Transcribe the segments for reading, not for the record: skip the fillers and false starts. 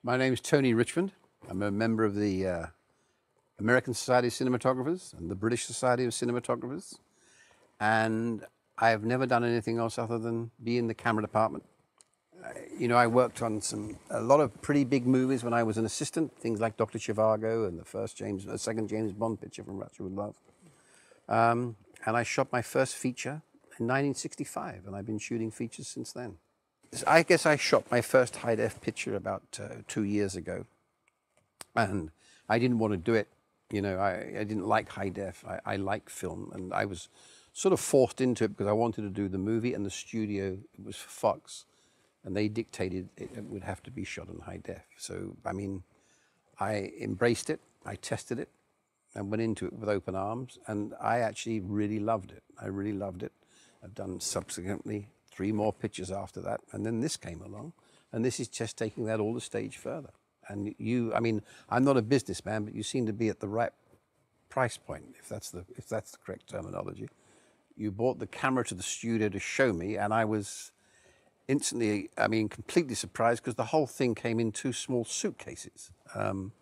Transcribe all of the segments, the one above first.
My name is Tony Richmond. I'm a member of the American Society of Cinematographers and the British Society of Cinematographers. And I've never done anything else other than be in the camera department. I worked on a lot of pretty big movies when I was an assistant, things like Dr. Zhivago and the second James Bond picture from Russia with Love. And I shot my first feature in 1965, and I've been shooting features since then. I guess I shot my first high-def picture about 2 years ago, and I didn't want to do it. I didn't like high-def. I like film, and I was sort of forced into it because I wanted to do the movie, and the studio, it was for Fox, and they dictated it would have to be shot in high-def. So, I embraced it, I tested it, and went into it with open arms, and I actually really loved it. I really loved it. I've done subsequently 3 more pictures after that, and then this came along, and this is just taking that all a stage further. And I'm not a businessman, but you seem to be at the right price point, if that's the correct terminology. You brought the camera to the studio to show me, and I was instantly, completely surprised because the whole thing came in 2 small suitcases. And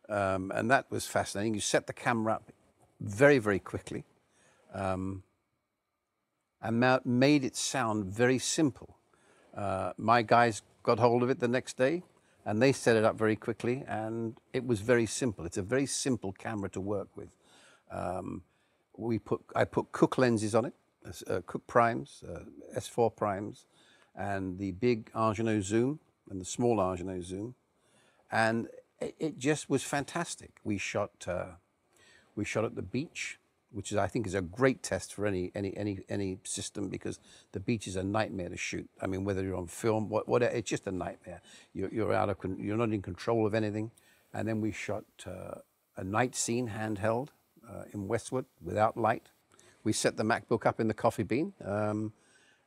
that was fascinating. You set the camera up very, very quickly. And made it sound very simple. My guys got hold of it the next day, and they set it up very quickly, and it was very simple. It's a very simple camera to work with. I put Cooke lenses on it, Cooke primes, S4 primes, and the big Argino zoom and the small Argino zoom, and it just was fantastic. We shot at the beach, which I think is a great test for any system, because the beach is a nightmare to shoot. Whether you're on film, whatever, it's just a nightmare. You're not in control of anything. And then we shot a night scene handheld in Westwood without light. We set the MacBook up in the coffee bean,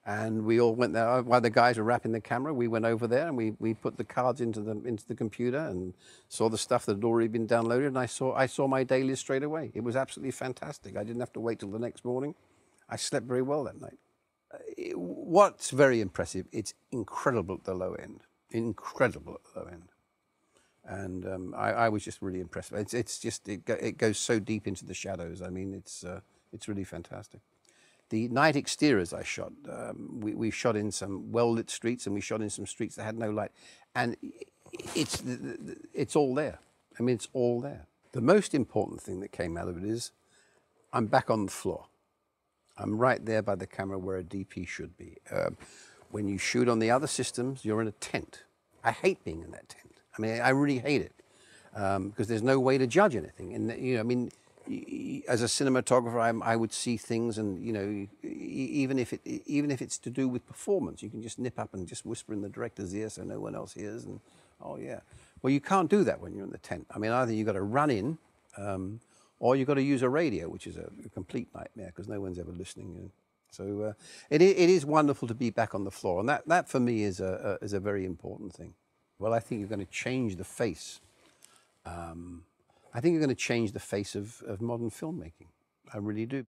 and we all went there while the guys were wrapping the camera. We went over there and we put the cards into the computer and saw the stuff that had already been downloaded. And I saw my dailies straight away. It was absolutely fantastic. I didn't have to wait till the next morning. I slept very well that night. What's very impressive, it's incredible at the low end. Incredible at the low end. And I was just really impressed. It goes so deep into the shadows. It's really fantastic. The night exteriors I shot, we shot in some well-lit streets, and we shot in some streets that had no light. And it's all there. It's all there. The most important thing that came out of it is I'm back on the floor. I'm right there by the camera where a DP should be. When you shoot on the other systems, you're in a tent. I hate being in that tent. I really hate it, because there's no way to judge anything. And as a cinematographer, I would see things, and even if it's to do with performance, you can just nip up and just whisper in the director's ear so no one else hears. And oh yeah, well, you can't do that when you're in the tent. Either you've got to run in, or you've got to use a radio, which is a complete nightmare because no one's ever listening. So it is wonderful to be back on the floor, and that for me is a very important thing. Well, I think you're going to change the face. I think you're going to change the face of modern filmmaking. I really do.